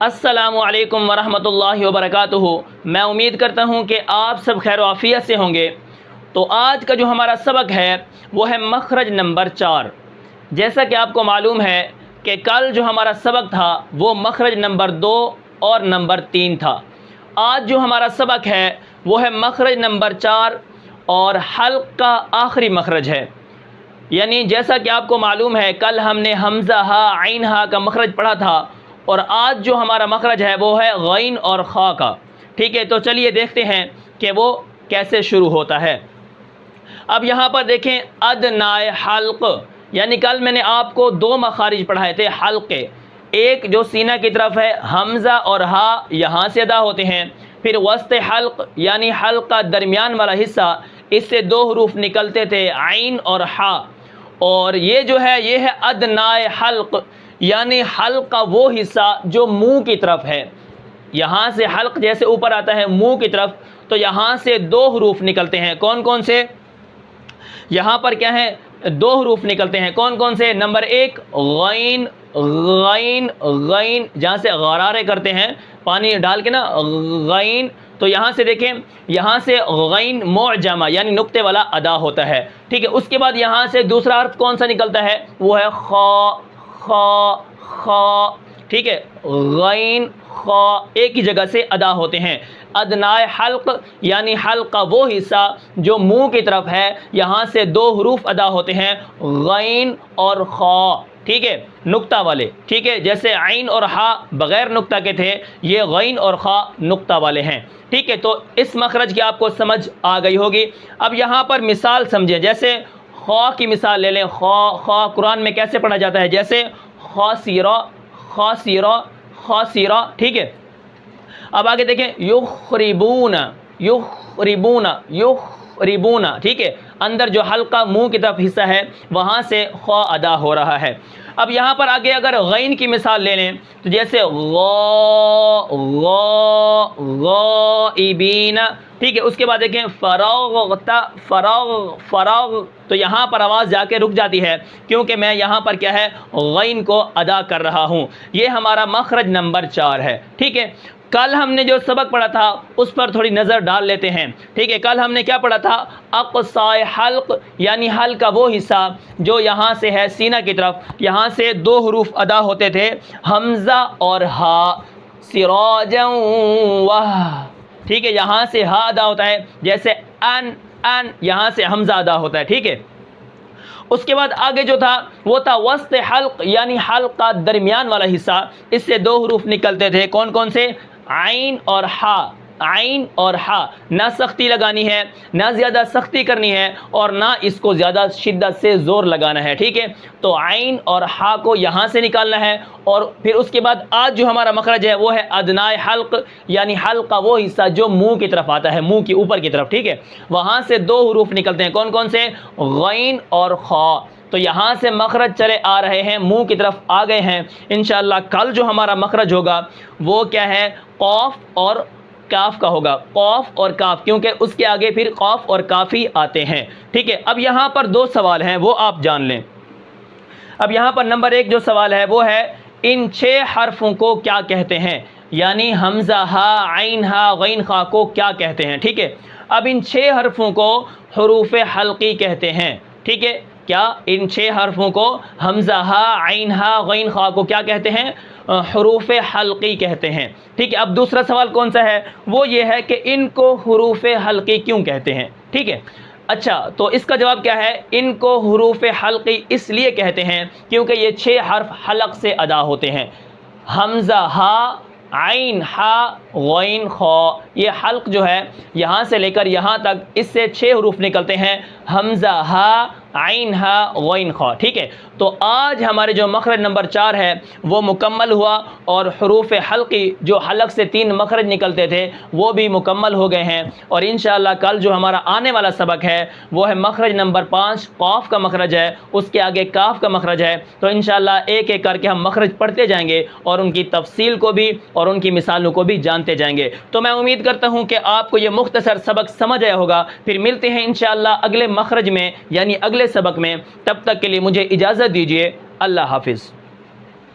السلام علیکم ورحمۃ اللہ وبرکاتہ۔ میں امید کرتا ہوں کہ آپ سب خیر و عافیت سے ہوں گے۔ تو آج کا جو ہمارا سبق ہے وہ ہے مخرج نمبر 4۔ جیسا کہ آپ کو معلوم ہے کہ کل جو ہمارا سبق تھا وہ مخرج نمبر 2 اور نمبر 3 تھا۔ آج جو ہمارا سبق ہے وہ ہے مخرج نمبر 4 اور حلق کا آخری مخرج ہے۔ یعنی جیسا کہ آپ کو معلوم ہے کل ہم نے حمزہ ہا عین ہا کا مخرج پڑھا تھا، اور آج جو ہمارا مخرج ہے وہ ہے غین اور خا کا۔ ٹھیک ہے، تو چلیے دیکھتے ہیں کہ وہ کیسے شروع ہوتا ہے۔ اب یہاں پر دیکھیں ادنائے حلق، یعنی کل میں نے آپ کو 2 مخارج پڑھائے تھے حلق کے۔ ایک جو سینہ کی طرف ہے حمزہ اور ہا یہاں سے ادا ہوتے ہیں، پھر وسط حلق یعنی حلق کا درمیان والا حصہ، اس سے 2 حروف نکلتے تھے عین اور ہا، اور یہ جو ہے یہ ہے ادنائے حلق، یعنی حلق کا وہ حصہ جو منہ کی طرف ہے۔ یہاں سے حلق جیسے اوپر آتا ہے منہ کی طرف، تو یہاں سے 2 حروف نکلتے ہیں۔ کون کون سے؟ یہاں پر کیا ہے 2 حروف نکلتے ہیں۔ کون کون سے؟ نمبر 1 غین، غین غین، جہاں سے غرارے کرتے ہیں پانی ڈال کے نا، غین۔ تو یہاں سے دیکھیں، یہاں سے غین معجمہ یعنی نقطے والا ادا ہوتا ہے۔ ٹھیک ہے، اس کے بعد یہاں سے دوسرا حرف کون سا نکلتا ہے؟ وہ ہے خا، خا خا۔ ٹھیک ہے، غین خا ایک ہی جگہ سے ادا ہوتے ہیں۔ ادنائے حلق یعنی حلق کا وہ حصہ جو منہ کی طرف ہے، یہاں سے 2 حروف ادا ہوتے ہیں غین اور خا۔ ٹھیک ہے، نقطہ والے۔ ٹھیک ہے، جیسے عین اور ہا بغیر نقطہ کے تھے، یہ غین اور خا نقطہ والے ہیں۔ ٹھیک ہے، تو اس مخرج کی آپ کو سمجھ آ گئی ہوگی۔ اب یہاں پر مثال سمجھیں، جیسے خا کی مثال لے لیں۔ خا، خا قرآن میں کیسے پڑھا جاتا ہے؟ جیسے خاسرہ، خاسرہ، خاسرہ۔ ٹھیک ہے، اب آگے دیکھیں یخربون، یخربون، یخربون۔ ٹھیک ہے، اندر جو حلقہ منہ کی طرف حصہ ہے وہاں سے خا ادا ہو رہا ہے۔ اب یہاں پر آگے اگر غین کی مثال لے لیں تو جیسے غا، غا، غائبین۔ ٹھیک ہے، اس کے بعد دیکھیں فراغت، فراغ، فراغ۔ تو یہاں پر آواز جا کے رک جاتی ہے کیونکہ میں یہاں پر کیا ہے غین کو ادا کر رہا ہوں۔ یہ ہمارا مخرج نمبر 4 ہے۔ ٹھیک ہے، کل ہم نے جو سبق پڑھا تھا اس پر تھوڑی نظر ڈال لیتے ہیں۔ ٹھیک ہے، کل ہم نے کیا پڑھا تھا؟ اقصائے حلق یعنی حلق کا وہ حصہ جو یہاں سے ہے سینہ کی طرف، یہاں سے 2 حروف ادا ہوتے تھے حمزہ اور ہا، سراجا وہ۔ ٹھیک ہے، یہاں سے ہا ادا ہوتا ہے، جیسے ان، ان، یہاں سے حمزہ ادا ہوتا ہے۔ ٹھیک ہے، اس کے بعد آگے جو تھا وہ تھا وسط حلق یعنی حلق کا درمیان والا حصہ، اس سے 2 حروف نکلتے تھے۔ کون کون سے؟ عین اور ہا، عین اور ہا۔ نہ سختی لگانی ہے، نہ زیادہ سختی کرنی ہے، اور نہ اس کو زیادہ شدت سے زور لگانا ہے۔ ٹھیک ہے، تو عین اور ہا کو یہاں سے نکالنا ہے، اور پھر اس کے بعد آج جو ہمارا مخرج ہے وہ ہے ادنائے حلق یعنی حلق کا وہ حصہ جو منہ کی طرف آتا ہے، منہ کی اوپر کی طرف۔ ٹھیک ہے، وہاں سے 2 حروف نکلتے ہیں۔ کون کون سے؟ غین اور خا۔ تو یہاں سے مخرج چلے آ رہے ہیں، منہ کی طرف آ گئے ہیں۔ انشاءاللہ کل جو ہمارا مخرج ہوگا وہ کیا ہے؟ قاف اور کاف کا ہوگا، قاف اور کاف، کیونکہ اس کے آگے پھر قاف اور کاف ہی آتے ہیں۔ ٹھیک ہے، اب یہاں پر 2 سوال ہیں وہ آپ جان لیں۔ اب یہاں پر نمبر 1 جو سوال ہے وہ ہے ان 6 حرفوں کو کیا کہتے ہیں؟ یعنی حمزہ ہا عین ہا غین خا کو کیا کہتے ہیں؟ ٹھیک ہے، اب ان 6 حرفوں کو حروف حلقی کہتے ہیں۔ ٹھیک ہے، کیا ان 6 حرفوں کو حمزہ ہا عین ہا غین خا کو کیا کہتے ہیں؟ حروف حلقی کہتے ہیں۔ ٹھیک ہے، اب دوسرا سوال کون سا ہے؟ وہ یہ ہے کہ ان کو حروف حلقی کیوں کہتے ہیں؟ ٹھیک ہے، اچھا، تو اس کا جواب کیا ہے؟ ان کو حروف حلقی اس لیے کہتے ہیں کیونکہ یہ 6 حرف حلق سے ادا ہوتے ہیں۔ حمزہ ہا عین ہا غین خا، یہ حلق جو ہے یہاں سے لے کر یہاں تک اس سے 6 حروف نکلتے ہیں، حمزہ ہا عین ہا غین خا۔ ٹھیک ہے، تو آج ہمارے جو مخرج نمبر 4 ہے وہ مکمل ہوا، اور حروف حلقی جو حلق سے 3 مخرج نکلتے تھے وہ بھی مکمل ہو گئے ہیں۔ اور انشاءاللہ کل جو ہمارا آنے والا سبق ہے وہ ہے مخرج نمبر 5، قاف کا مخرج ہے، اس کے آگے کاف کا مخرج ہے۔ تو انشاءاللہ ایک ایک کر کے ہم مخرج پڑھتے جائیں گے اور ان کی تفصیل کو بھی اور ان کی مثالوں کو بھی جانتے جائیں گے۔ تو میں امید کرتا ہوں کہ آپ کو یہ مختصر سبق سمجھ آیا ہوگا۔ پھر ملتے ہیں انشاءاللہ اگلے مخرج میں یعنی اگلے سبق میں، تب تک کے لیے مجھے اجازت دیجیے۔ اللہ حافظ۔